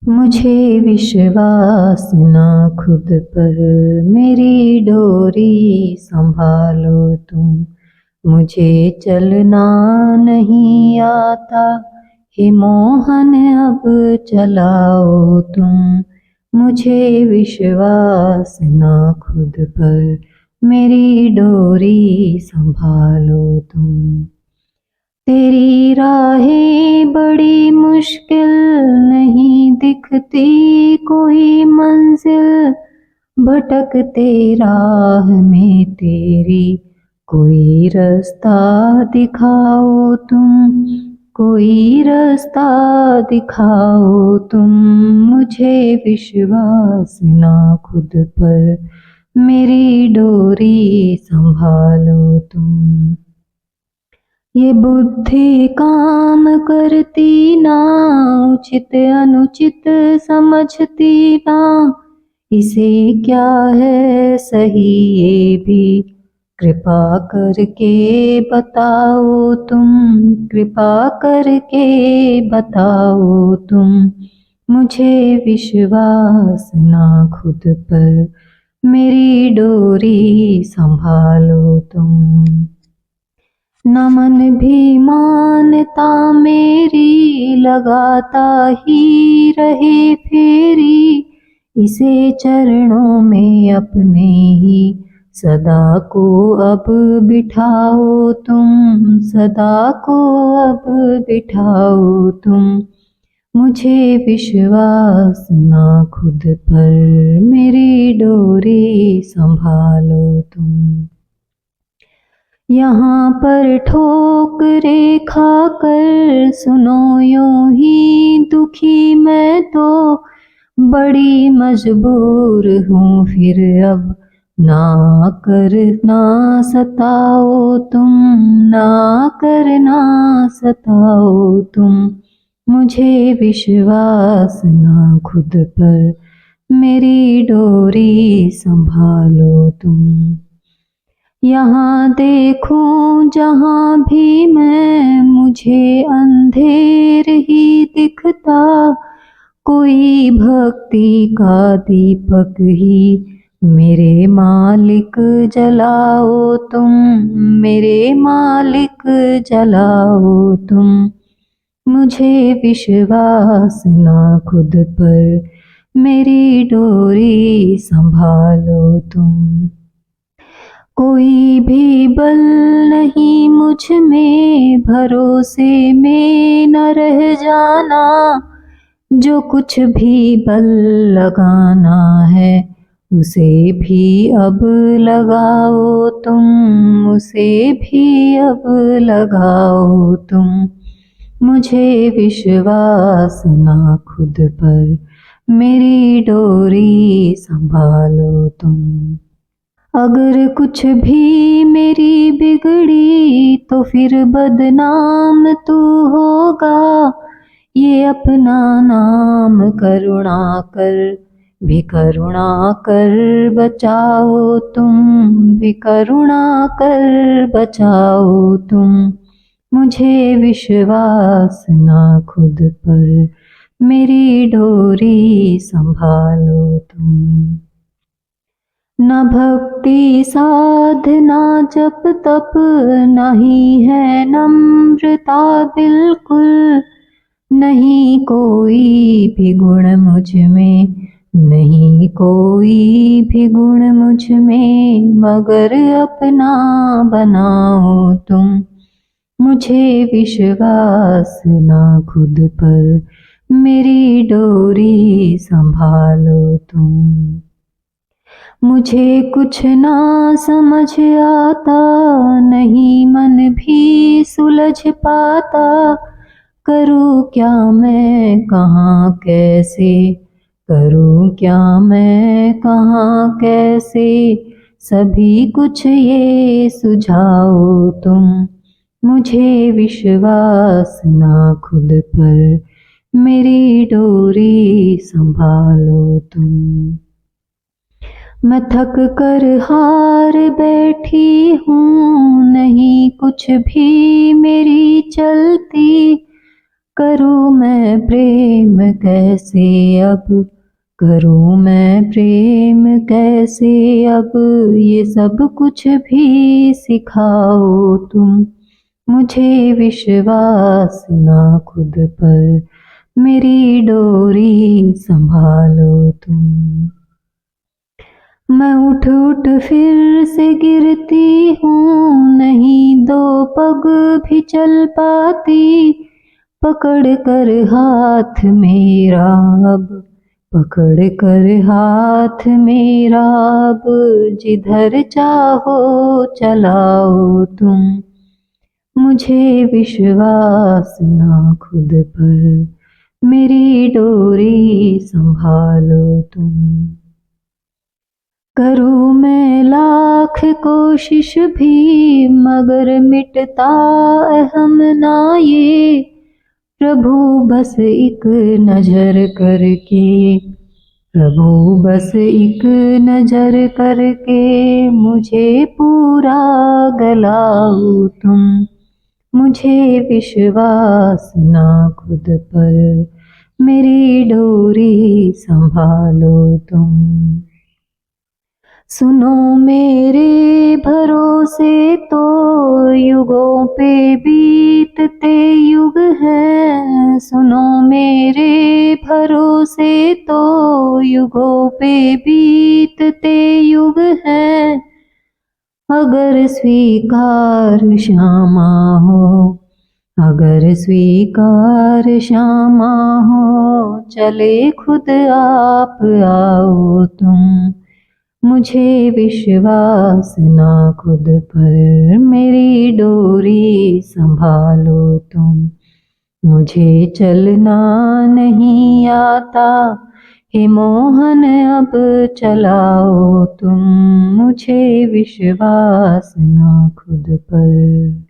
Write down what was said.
मुझे विश्वास ना खुद पर, मेरी डोरी संभालो तुम। मुझे चलना नहीं आता, हे मोहन अब चलाओ तुम। मुझे विश्वास ना खुद पर, मेरी डोरी संभालो तुम। तेरी राहें बड़ी मुश्किल, नहीं दिखती कोई मंजिल। भटकते राह में तेरी, कोई रास्ता दिखाओ तुम। कोई रास्ता दिखाओ तुम। मुझे विश्वास ना खुद पर, मेरी डोरी संभालो तुम। ये बुद्धि काम करती ना, उचित अनुचित समझती ना। इसे क्या है सही ये भी, कृपा करके बताओ तुम। कृपा करके बताओ तुम। मुझे विश्वास ना खुद पर, मेरी डोरी संभालो तुम। न मन भी मानता मेरी, लगाता ही रहे फेरी। इसे चरणों में अपने ही, सदा को अब बिठाओ तुम। सदा को अब बिठाओ तुम। मुझे विश्वास ना खुद पर, मेरी डोरी संभालो तुम। यहाँ पर ठोकरे खाकर सुनो यूं ही दुखी मैं तो, बड़ी मजबूर हूँ फिर अब। ना करना सताओ तुम, ना करना सताओ तुम। मुझे विश्वास ना खुद पर, मेरी डोरी संभालो तुम। यहाँ देखूं जहाँ भी मैं, मुझे अंधेर ही दिखता। कोई भक्ति का दीपक ही, मेरे मालिक जलाओ तुम। मेरे मालिक जलाओ तुम। मुझे विश्वास ना खुद पर, मेरी डोरी संभालो तुम। कोई भी बल नहीं मुझ में, भरोसे में न रह जाना। जो कुछ भी बल लगाना है, उसे भी अब लगाओ तुम। उसे भी अब लगाओ तुम। मुझे विश्वास ना खुद पर, मेरी डोरी संभालो तुम। अगर कुछ भी मेरी बिगड़ी, तो फिर बदनाम तू होगा। ये अपना नाम करुणा कर, भी करुणा कर बचाओ तुम। भी करुणा कर बचाओ तुम। मुझे विश्वास ना खुद पर, मेरी डोरी संभालो तुम। न भक्ति साधना जप तप, नहीं है नम्रता बिल्कुल। नहीं कोई भी गुण मुझ में, नहीं कोई भी गुण मुझ में, मगर अपना बनाओ तुम। मुझे विश्वास ना खुद पर, मेरी डोरी संभालो तुम। मुझे कुछ ना समझ आता, नहीं मन भी सुलझ पाता। करूँ क्या मैं कहाँ कैसे, करूँ क्या मैं कहाँ कैसे। सभी कुछ ये सुझाओ तुम। मुझे विश्वास ना खुद पर, मेरी डोरी संभालो तुम। मैं थक कर हार बैठी हूँ, नहीं कुछ भी मेरी चलती। करूँ मैं प्रेम कैसे अब, करूँ मैं प्रेम कैसे अब, ये सब कुछ भी सिखाओ तुम। मुझे विश्वास ना खुद पर, मेरी डोरी संभालो तुम। मैं उठ उठ फिर से गिरती हूँ, नहीं दो पग भी चल पाती। पकड़ कर हाथ मेरा अब, पकड़ कर हाथ मेरा अब, जिधर चाहो चलाओ तुम। मुझे विश्वास ना खुद पर, मेरी डोरी संभालो तुम। करूँ मैं लाख कोशिश भी, मगर मिटता अहम ना ये। प्रभु बस एक नजर करके, प्रभु बस एक नजर करके, मुझे पूरा गलाओ तुम। मुझे विश्वास ना खुद पर, मेरी डोरी संभालो तुम। सुनो मेरे भरोसे तो युगों पे बीतते युग हैं। सुनो मेरे भरोसे तो युगों पे बीतते युग हैं। अगर स्वीकार क्षमा हो, अगर स्वीकार क्षमा हो, चले खुद आप आओ तुम। मुझे विश्वास ना खुद पर, मेरी डोरी संभालो तुम। मुझे चलना नहीं आता, हे मोहन अब चलाओ तुम। मुझे विश्वास ना खुद पर।